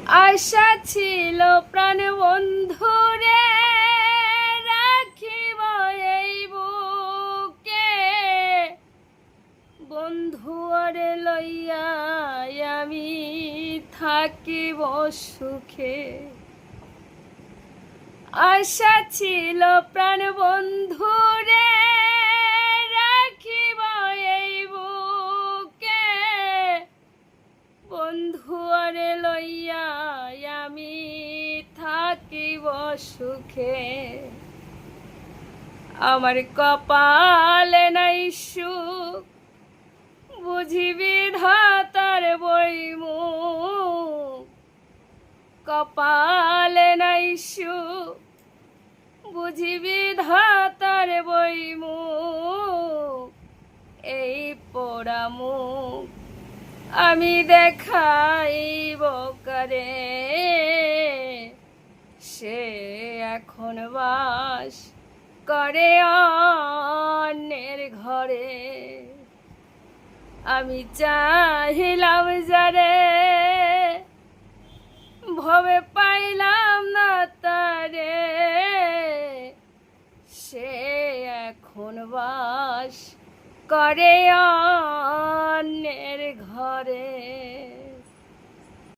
আশা ছিল প্রাণ বন্ধুরে রাখিব এই বুকে, বন্ধুরে লইয়া আমি থাকিব সুখে। আশা ছিল প্রাণ বন্ধুরে রাখিব এই বুকে, বন্ধুরে লইয়া আমি থাকিব সুখে। আমার কপালে নাই সুখ, বুঝি বিধাতার বইমুখ। কপালে নাই সুখ, বুঝি বিধাতার বইমুখ। এই পোড়া মুখ আমি দেখাইব কারে, সে এখন বাস করে অন্যের ঘরে। আমি চাহিলাম যারে, ভবে পাইলাম না তারে, সে এখন বাস করে অন্যের ঘরে।